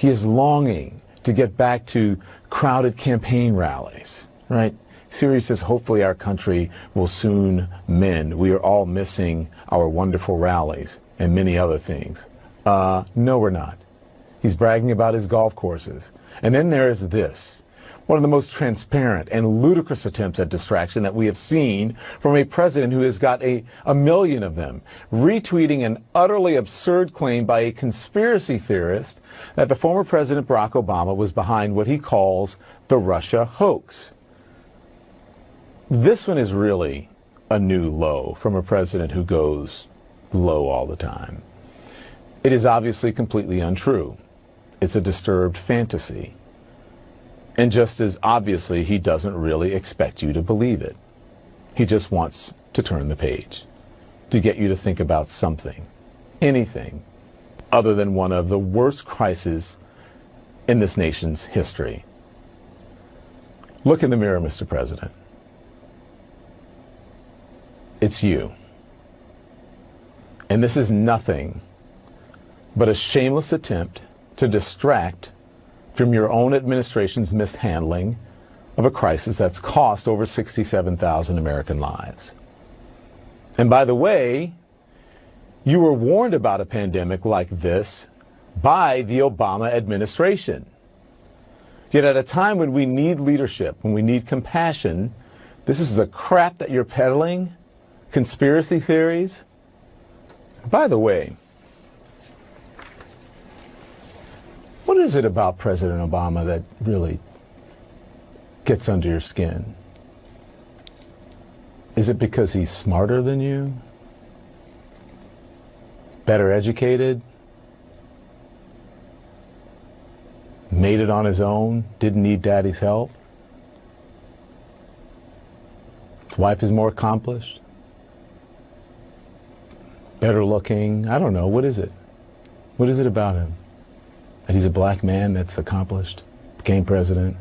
He is longing to get back to crowded campaign rallies, right? Syria says, hopefully our country will soon mend. We are all missing our wonderful rallies and many other things. No, we're not. He's bragging about his golf courses. And then there is this, one of the most transparent and ludicrous attempts at distraction that we have seen from a president who has got a million of them, retweeting an utterly absurd claim by a conspiracy theorist that the former President Barack Obama was behind what he calls the Russia hoax. This one is really a new low from a president who goes low all the time. It is obviously completely untrue. It's a disturbed fantasy. And just as obviously, he doesn't really expect you to believe it. He just wants to turn the page, to get you to think about something, anything, other than one of the worst crises in this nation's history. Look in the mirror, Mr. President. It's you. And this is nothing but a shameless attempt to distract from your own administration's mishandling of a crisis that's cost over 67,000 American lives. And by the way, you were warned about a pandemic like this by the Obama administration. Yet at a time when we need leadership, when we need compassion, this is the crap that you're peddling, conspiracy theories. By the way, what is it about President Obama that really gets under your skin? Is it because he's smarter than you? Better educated? Made it on his own? Didn't need daddy's help? His wife is more accomplished? Better looking? I don't know. What is it? What is it about him? That he's a black man that's accomplished, became president?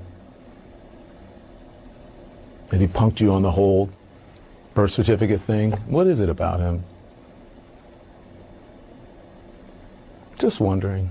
That he punked you on the whole birth certificate thing? What is it about him? Just wondering.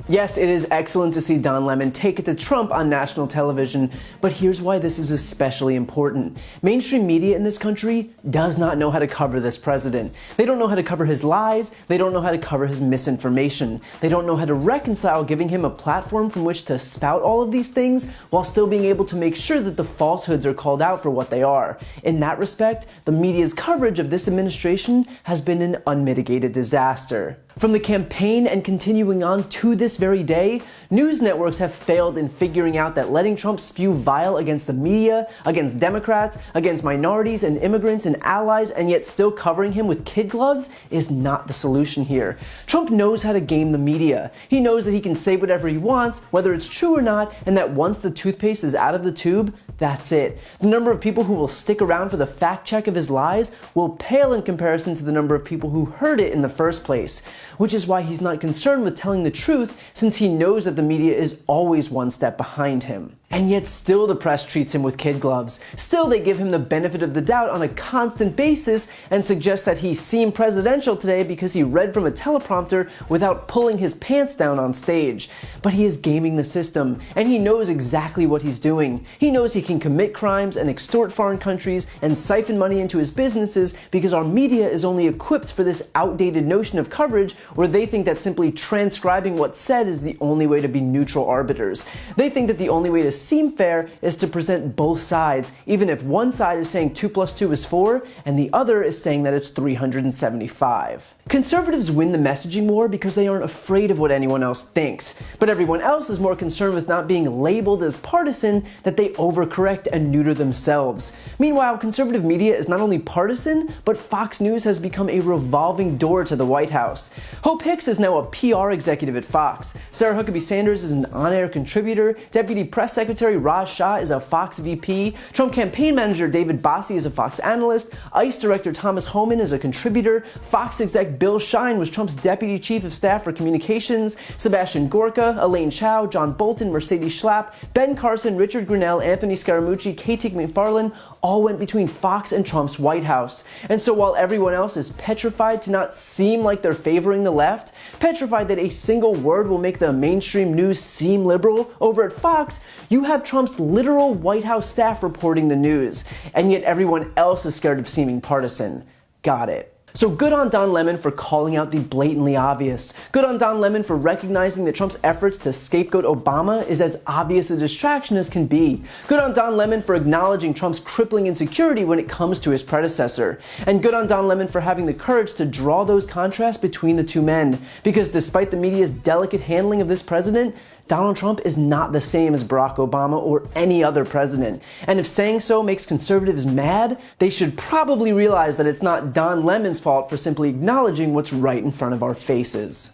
Yes, it is excellent to see Don Lemon take it to Trump on national television, but here's why this is especially important. Mainstream media in this country does not know how to cover this president. They don't know how to cover his lies. They don't know how to cover his misinformation. They don't know how to reconcile giving him a platform from which to spout all of these things while still being able to make sure that the falsehoods are called out for what they are. In that respect, the media's coverage of this administration has been an unmitigated disaster. From the campaign and continuing on to this very day, news networks have failed in figuring out that letting Trump spew vile against the media, against Democrats, against minorities and immigrants and allies, and yet still covering him with kid gloves is not the solution here. Trump knows how to game the media. He knows that he can say whatever he wants, whether it's true or not, and that once the toothpaste is out of the tube, that's it. The number of people who will stick around for the fact check of his lies will pale in comparison to the number of people who heard it in the first place, which is why he's not concerned with telling the truth, since he knows that the media is always one step behind him. And yet still the press treats him with kid gloves. Still they give him the benefit of the doubt on a constant basis and suggest that he seemed presidential today because he read from a teleprompter without pulling his pants down on stage. But he is gaming the system, and he knows exactly what he's doing. He knows he can commit crimes and extort foreign countries and siphon money into his businesses because our media is only equipped for this outdated notion of coverage where they think that simply transcribing what's said is the only way to be neutral arbiters. They think that the only way to seem fair is to present both sides, even if one side is saying 2 + 2 is 4 and the other is saying that it's 375. Conservatives win the messaging war because they aren't afraid of what anyone else thinks, but everyone else is more concerned with not being labeled as partisan that they overcorrect and neuter themselves. Meanwhile, conservative media is not only partisan, but Fox News has become a revolving door to the White House. Hope Hicks is now a PR executive at Fox. Sarah Huckabee Sanders is an on-air contributor. Deputy Press Secretary Raj Shah is a Fox VP. Trump campaign manager David Bossie is a Fox analyst. ICE Director Thomas Homan is a contributor. Fox exec Bill Shine was Trump's deputy chief of staff for communications, Sebastian Gorka, Elaine Chao, John Bolton, Mercedes Schlapp, Ben Carson, Richard Grinnell, Anthony Scaramucci, Katie McFarlane all went between Fox and Trump's White House. And so while everyone else is petrified to not seem like they're favoring the left, petrified that a single word will make the mainstream news seem liberal, over at Fox, you have Trump's literal White House staff reporting the news, and yet everyone else is scared of seeming partisan. Got it. So good on Don Lemon for calling out the blatantly obvious. Good on Don Lemon for recognizing that Trump's efforts to scapegoat Obama is as obvious a distraction as can be. Good on Don Lemon for acknowledging Trump's crippling insecurity when it comes to his predecessor. And good on Don Lemon for having the courage to draw those contrasts between the two men. Because despite the media's delicate handling of this president, Donald Trump is not the same as Barack Obama or any other president. And if saying so makes conservatives mad, they should probably realize that it's not Don Lemon's fault for simply acknowledging what's right in front of our faces.